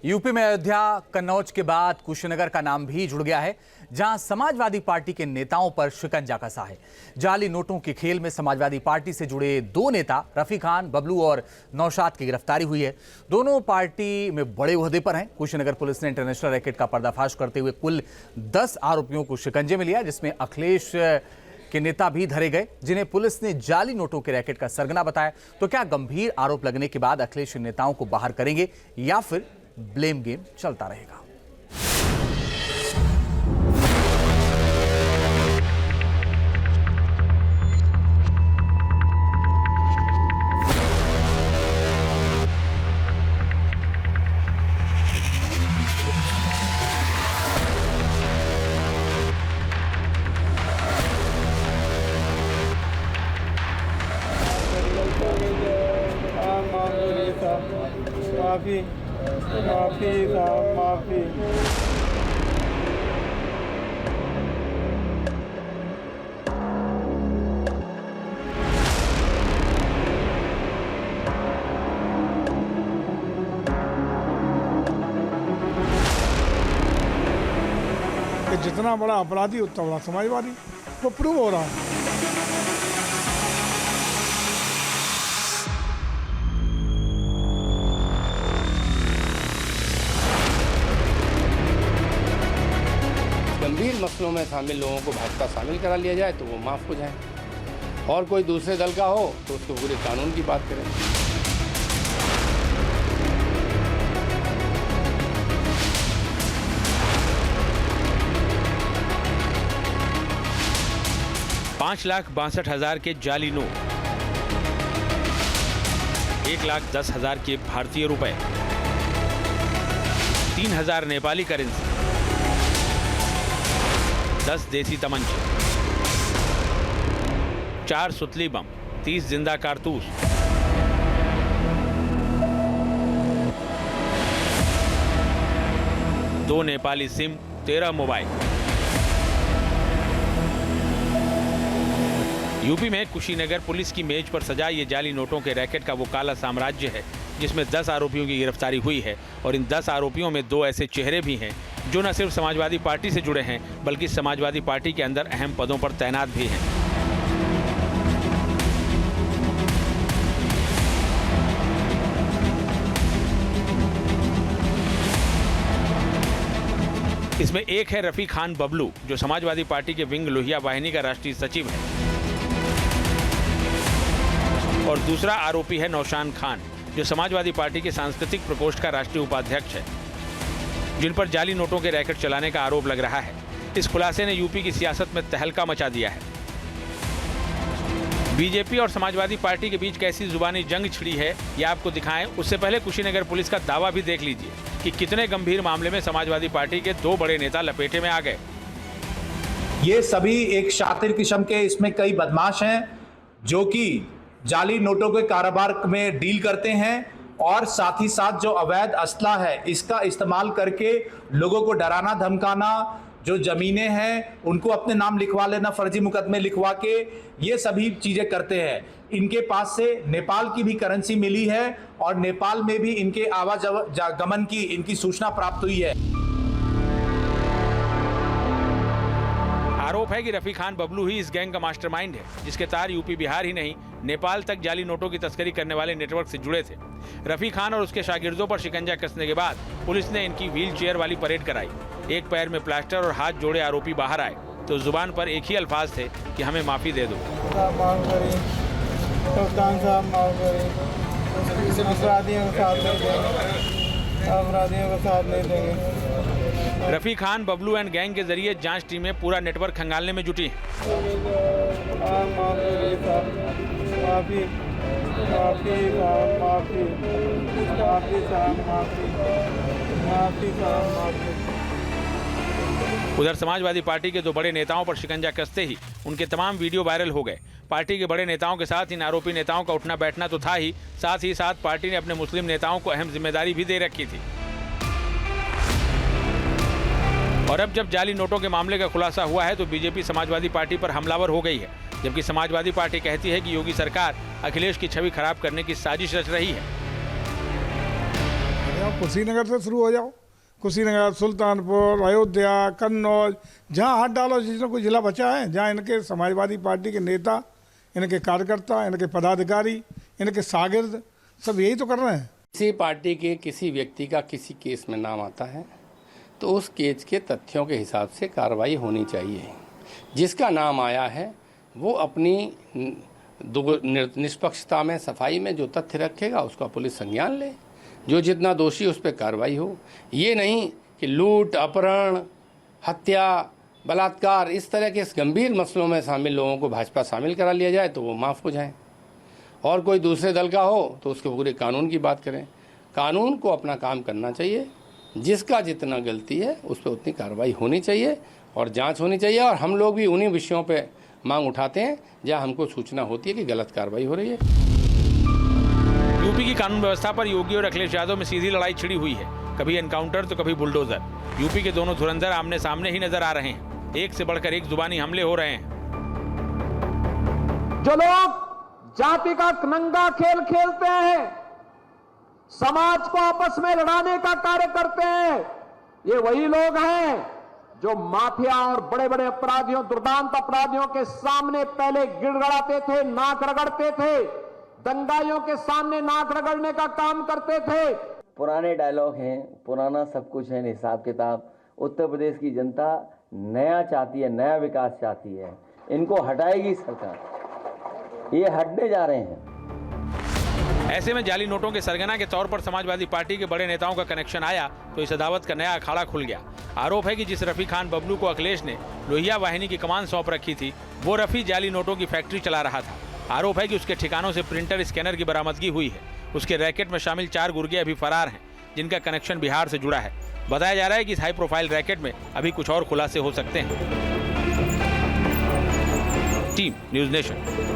UP में अयोध्या कन्नौज के बाद कुशीनगर का नाम भी जुड़ गया है, जहां समाजवादी पार्टी के नेताओं पर शिकंजा कसा है। जाली नोटों के खेल में समाजवादी पार्टी से जुड़े दो नेता रफी खान बबलू और नौशाद की गिरफ्तारी हुई है। दोनों पार्टी में बड़े ओहदे पर हैं। कुशीनगर पुलिस ने इंटरनेशनल रैकेट का पर्दाफाश करते हुए कुल 10 आरोपियों को शिकंजे में लिया, जिसमें अखिलेश के नेता भी धरे गए, जिन्हें पुलिस ने जाली नोटों के रैकेट का सरगना बताया। तो क्या गंभीर आरोप लगने के बाद अखिलेश नेताओं को बाहर करेंगे या फिर ब्लेम गेम चलता रहेगा? माफी माफी साहब माफी। जितना बड़ा अपराधी उतना बड़ा समाजवादी, वो प्रूव हो रहा है। गंभीर मसलों में शामिल लोगों को भाजपा शामिल करा लिया जाए तो वो माफ़ हो जाए, और कोई दूसरे दल का हो तो उसको पूरे कानून की बात करें। $5,62,000 के जाली नोट, 1,10,000 के भारतीय रुपए, 3,000 नेपाली करेंसी, 10 देसी तमंचे, 4 सुतली बम, 30 जिंदा कारतूस, 2 नेपाली सिम, 13 मोबाइल। यूपी में कुशीनगर पुलिस की मेज पर सजा ये जाली नोटों के रैकेट का वो काला साम्राज्य है, जिसमें 10 आरोपियों की गिरफ्तारी हुई है। और इन 10 आरोपियों में 2 ऐसे चेहरे भी हैं जो न सिर्फ समाजवादी पार्टी से जुड़े हैं, बल्कि समाजवादी पार्टी के अंदर अहम पदों पर तैनात भी हैं। इसमें एक है रफी खान बबलू, जो समाजवादी पार्टी के विंग लोहिया वाहिनी का राष्ट्रीय सचिव है, और दूसरा आरोपी है नौशाद खान, जो समाजवादी पार्टी के सांस्कृतिक प्रकोष्ठ का राष्ट्रीय उपाध्यक्ष है, जिन पर जाली नोटों के रैकेट चलाने का आरोप लग रहा है। इस खुलासे ने यूपी की सियासत में तहलका मचा दिया है। बीजेपी और समाजवादी पार्टी के बीच कैसी जुबानी जंग छिड़ी है, ये आपको दिखाएं, उससे पहले कुशीनगर पुलिस का दावा भी देख लीजिए कि कितने गंभीर मामले में समाजवादी पार्टी के 2 बड़े नेता लपेटे में आ गए। ये सभी एक शातिर किस्म के इसमें कई बदमाश हैं जो कि जाली नोटों के कारोबार में डील करते हैं, और साथ ही साथ जो अवैध असला है इसका इस्तेमाल करके लोगों को डराना धमकाना, जो जमीनें हैं उनको अपने नाम लिखवा लेना, फर्जी मुकदमे लिखवा के, ये सभी चीजें करते हैं। इनके पास से नेपाल की भी करेंसी मिली है और नेपाल में भी इनके आवागमन की इनकी सूचना प्राप्त हुई है। आरोप है कि रफी खान बबलू ही इस गैंग का मास्टरमाइंड है, जिसके तार यूपी बिहार ही नहीं नेपाल तक जाली नोटों की तस्करी करने वाले नेटवर्क से जुड़े थे। रफी खान और उसके शागिर्दों पर शिकंजा कसने के बाद पुलिस ने इनकी व्हील चेयर वाली परेड कराई। एक पैर में प्लास्टर और हाथ जोड़े आरोपी बाहर आए तो जुबान पर एक ही अल्फाज थे कि हमें माफी दे दो। रफी खान बबलू एंड गैंग के जरिए जांच टीमें पूरा नेटवर्क खंगालने में जुटी उधर समाजवादी पार्टी के 2 बड़े नेताओं पर शिकंजा कसते ही उनके तमाम वीडियो वायरल हो गए। पार्टी के बड़े नेताओं के साथ इन आरोपी नेताओं का उठना बैठना तो था ही साथ पार्टी ने अपने मुस्लिम नेताओं को अहम जिम्मेदारी भी दे रखी थी। और अब जब जाली नोटों के मामले का खुलासा हुआ है तो बीजेपी समाजवादी पार्टी पर हमलावर हो गई है, जबकि समाजवादी पार्टी कहती है कि योगी सरकार अखिलेश की छवि खराब करने की साजिश रच रही है। कुशीनगर से शुरू हो जाओ, कुशीनगर, सुल्तानपुर, अयोध्या, कन्नौज, जहाँ हाथ डालो जिसमें कोई जिला बचा है, जहाँ इनके समाजवादी पार्टी के नेता, इनके कार्यकर्ता, इनके पदाधिकारी, इनके शागिर्द सब यही तो कर रहे हैं। किसी पार्टी के किसी व्यक्ति का किसी केस में नाम आता है तो उस केस के तथ्यों के हिसाब से कार्रवाई होनी चाहिए। जिसका नाम आया है वो अपनी निष्पक्षता में, सफाई में जो तथ्य रखेगा उसका पुलिस संज्ञान ले, जो जितना दोषी उस पर कार्रवाई हो। ये नहीं कि लूट, अपहरण, हत्या, बलात्कार, इस तरह के गंभीर मसलों में शामिल लोगों को भाजपा शामिल करा लिया जाए तो वो माफ़ हो जाए, और कोई दूसरे दल का हो तो उसके पूरे कानून की बात करें। कानून को अपना काम करना चाहिए, जिसका जितना गलती है उस पर उतनी कार्रवाई होनी चाहिए और जांच होनी चाहिए। और हम लोग भी उन्हीं विषयों पे मांग उठाते हैं जहां हमको सूचना होती है कि गलत कार्रवाई हो रही है। यूपी की कानून व्यवस्था पर योगी और अखिलेश यादव में सीधी लड़ाई छिड़ी हुई है, कभी एनकाउंटर तो कभी बुलडोजर। यूपी के दोनों धुरंधर आमने सामने ही नजर आ रहे हैं, एक से बढ़कर एक जुबानी हमले हो रहे हैं। जो लोग जाति का नंगा खेल खेलते हैं, समाज को आपस में लड़ाने का कार्य करते हैं, ये वही लोग हैं जो माफिया और बड़े बड़े अपराधियों, दुर्दांत अपराधियों के सामने पहले गिड़गड़ाते थे, नाक रगड़ते थे, दंगाइयों के सामने नाक रगड़ने का काम करते थे। पुराने डायलॉग हैं, पुराना सब कुछ है, हिसाब किताब। उत्तर प्रदेश की जनता नया चाहती है, नया विकास चाहती है, इनको हटाएगी सरकार, ये हटने जा रहे हैं। ऐसे में जाली नोटों के सरगना के तौर पर समाजवादी पार्टी के बड़े नेताओं का कनेक्शन आया तो इस अदावत का नया अखाड़ा खुल गया। आरोप है कि जिस रफी खान बबलू को अखिलेश ने लोहिया वाहिनी की कमान सौंप रखी थी, वो रफी जाली नोटों की फैक्ट्री चला रहा था। आरोप है कि उसके ठिकानों से प्रिंटर, स्कैनर की बरामदगी हुई है। उसके रैकेट में शामिल 4 गुर्गे अभी फरार हैं, जिनका कनेक्शन बिहार से जुड़ा है। बताया जा रहा है कि इस हाई प्रोफाइल रैकेट में अभी कुछ और खुलासे हो सकते हैं। Team news nation.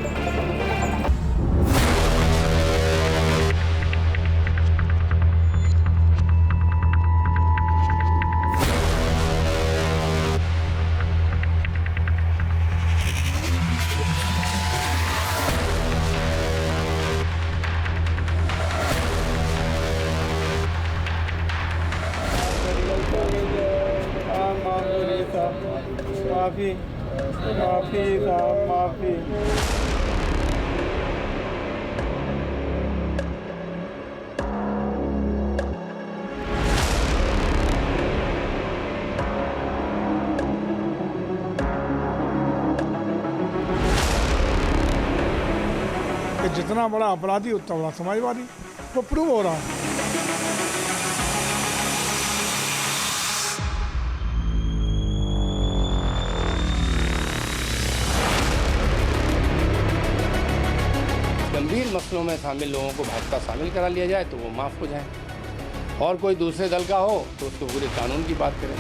माफी। कि जितना बड़ा अपराधी उतना बड़ा समाजवादी, वो प्रूव हो रहा है। गंभीर मसलों में शामिल लोगों को भाजपा शामिल करा लिया जाए तो वो माफ़ हो जाए, और कोई दूसरे दल का हो तो उसके पूरे कानून की बात करें।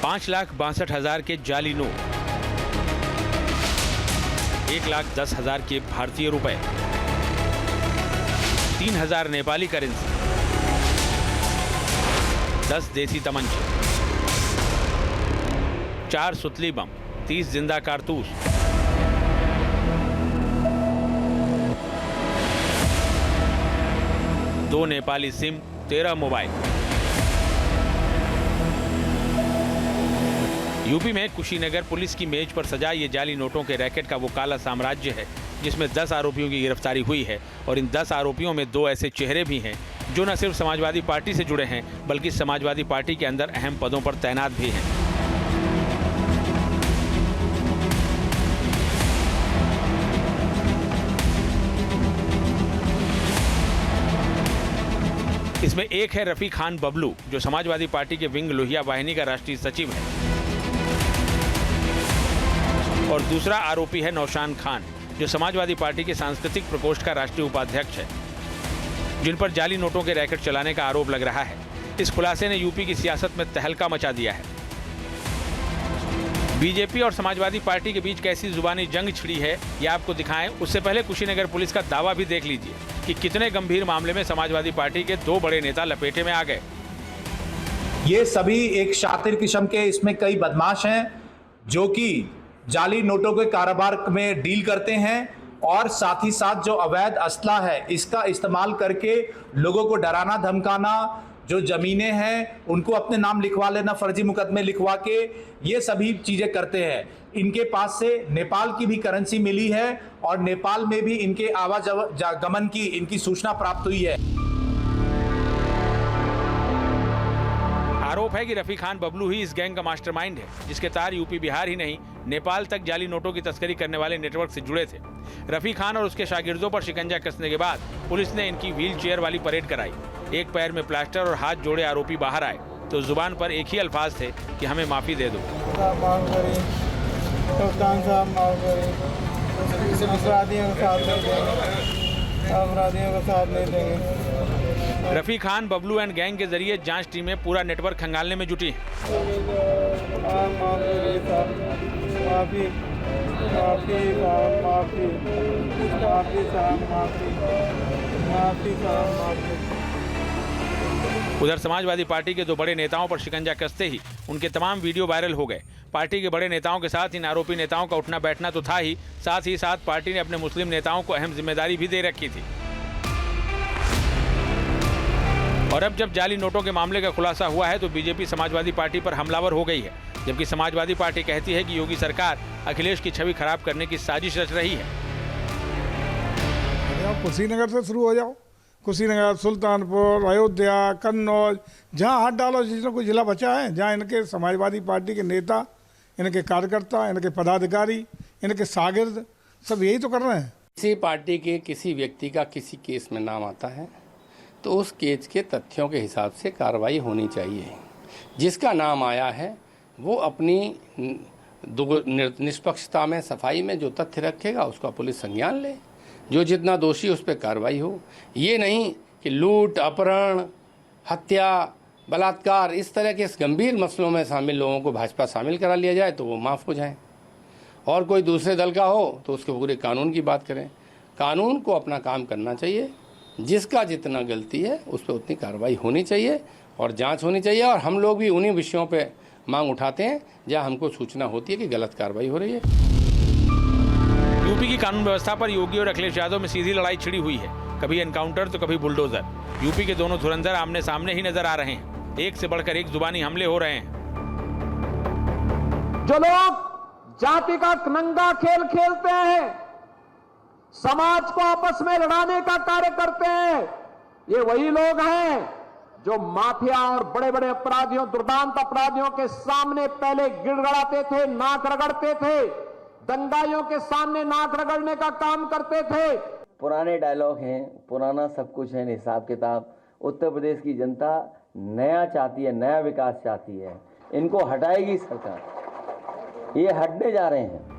$5,62,000 के जाली नोट, 1,10,000 के भारतीय रुपए, 3,000 नेपाली करेंसी, 10 देसी तमंचे, 4 सुतली बम, 30 जिंदा कारतूस, दो नेपाली सिम, 13 मोबाइल। यूपी में कुशीनगर पुलिस की मेज पर सजा ये जाली नोटों के रैकेट का वो काला साम्राज्य है जिसमें 10 आरोपियों की गिरफ्तारी हुई है, और इन 10 आरोपियों में 2 ऐसे चेहरे भी हैं जो न सिर्फ समाजवादी पार्टी से जुड़े हैं बल्कि समाजवादी पार्टी के अंदर अहम पदों पर तैनात भी हैं। इसमें एक है रफी खान बबलू, जो समाजवादी पार्टी के विंग लोहिया वाहिनी का राष्ट्रीय सचिव है, और दूसरा आरोपी है नौशान खान, जो समाजवादी पार्टी के सांस्कृतिक प्रकोष्ठ का राष्ट्रीय उपाध्यक्ष है, जिन पर जाली नोटों के रैकेट चलाने का आरोप लग रहा है। इस खुलासे ने यूपी की सियासत में तहलका मचा दिया है। बीजेपी और समाजवादी पार्टी के बीच कैसी जुबानी जंग छिड़ी है, ये आपको दिखाएं उससे पहले कुशीनगर पुलिस का दावा भी देख लीजिए कि कितने गंभीर मामले में समाजवादी पार्टी के 2 बड़े नेता लपेटे में आ गए। ये सभी एक शातिर किस्म के, इसमें कई बदमाश हैं जो कि जाली नोटों के कारोबार में डील करते हैं और साथ ही साथ जो अवैध असला है इसका इस्तेमाल करके लोगों को डराना धमकाना, जो जमीनें हैं उनको अपने नाम लिखवा लेना, फर्जी मुकदमे लिखवा के ये सभी चीजें करते हैं। इनके पास से नेपाल की भी करेंसी मिली है और नेपाल में भी इनके आवागमन की इनकी सूचना प्राप्त हुई है। आरोप है कि रफी खान बबलू ही इस गैंग का मास्टरमाइंड है, जिसके तार यूपी बिहार ही नहीं नेपाल तक जाली नोटों की तस्करी करने वाले नेटवर्क से जुड़े थे। रफी खान और उसके शागिर्दों पर शिकंजा कसने के बाद पुलिस ने इनकी व्हील चेयर वाली परेड कराई। एक पैर में प्लास्टर और हाथ जोड़े आरोपी बाहर आए तो जुबान पर एक ही अल्फाज थे कि हमें माफी दे दो। रफी खान बबलू एंड गैंग के जरिए जांच टीमें पूरा नेटवर्क खंगालने में जुटी उधर समाजवादी पार्टी के दो बड़े नेताओं पर शिकंजा कसते ही उनके तमाम वीडियो वायरल हो गए। पार्टी के बड़े नेताओं के साथ इन आरोपी नेताओं का उठना बैठना तो था ही साथ पार्टी ने अपने मुस्लिम नेताओं को अहम जिम्मेदारी भी दे रखी थी। और अब जब जाली नोटों के मामले का खुलासा हुआ है तो बीजेपी समाजवादी पार्टी पर हमलावर हो गई है, जबकि समाजवादी पार्टी कहती है कि योगी सरकार अखिलेश की छवि खराब करने की साजिश रच रही है। कुशीनगर से शुरू हो जाओ, कुशीनगर, सुल्तानपुर, अयोध्या, कन्नौज, जहाँ हाथ डालो जिसमें कोई जिला बचा है, जहाँ इनके समाजवादी पार्टी के नेता, इनके कार्यकर्ता, इनके पदाधिकारी, इनके शागिर्द सब यही तो कर रहे हैं। किसी पार्टी के किसी व्यक्ति का किसी केस में नाम आता है तो उस केस के तथ्यों के हिसाब से कार्रवाई होनी चाहिए। जिसका नाम आया है वो अपनी निष्पक्षता में, सफाई में जो तथ्य रखेगा उसका पुलिस संज्ञान ले, जो जितना दोषी उस पर कार्रवाई हो। ये नहीं कि लूट, अपहरण, हत्या, बलात्कार इस तरह के इस गंभीर मसलों में शामिल लोगों को भाजपा शामिल करा लिया जाए तो वो माफ़ हो जाए, और कोई दूसरे दल का हो तो उसके पूरे कानून की बात करें। कानून को अपना काम करना चाहिए, जिसका जितना गलती है उस पर उतनी कार्रवाई होनी चाहिए और जांच होनी चाहिए। और हम लोग भी उन्हीं विषयों पे मांग उठाते हैं जहां हमको सूचना होती है कि गलत कार्रवाई हो रही है। यूपी की कानून व्यवस्था पर योगी और अखिलेश यादव में सीधी लड़ाई छिड़ी हुई है, कभी एनकाउंटर तो कभी बुलडोजर। यूपी के दोनों धुरंधर आमने सामने ही नजर आ रहे हैं, एक से बढ़कर एक जुबानी हमले हो रहे हैं। जो लोग जाति का नंगा खेल खेलते हैं, समाज को आपस में लड़ाने का कार्य करते हैं, ये वही लोग हैं जो माफिया और बड़े बड़े अपराधियों, दुर्दांत अपराधियों के सामने पहले गिड़गड़ाते थे, नाक रगड़ते थे, दंगाइयों के सामने नाक रगड़ने का काम करते थे। पुराने डायलॉग हैं, पुराना सब कुछ है, हिसाब किताब। उत्तर प्रदेश की जनता नया चाहती है, नया विकास चाहती है। इनको हटाएगी सरकार, ये हटने जा रहे हैं।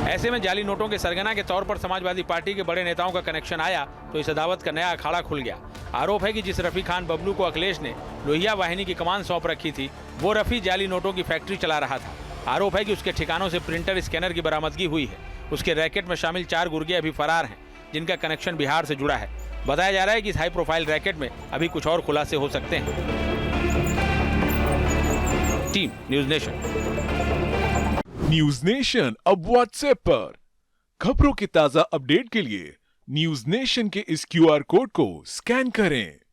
ऐसे में जाली नोटों के सरगना के तौर पर समाजवादी पार्टी के बड़े नेताओं का कनेक्शन आया तो इस अदावत का नया अखाड़ा खुल गया। आरोप है कि जिस रफी खान बबलू को अखिलेश ने लोहिया वाहिनी की कमान सौंप रखी थी, वो रफी जाली नोटों की फैक्ट्री चला रहा था। आरोप है कि उसके ठिकानों से प्रिंटर, स्कैनर की बरामदगी हुई है। उसके रैकेट में शामिल 4 गुर्गे अभी फरार हैं, जिनका कनेक्शन बिहार से जुड़ा है। बताया जा रहा है कि इस हाई प्रोफाइल रैकेट में अभी कुछ और खुलासे हो सकते हैं। Team news nation. News nation अब व्हाट्सएप पर खबरों के ताजा अपडेट के लिए न्यूज नेशन के इस QR कोड को स्कैन करें।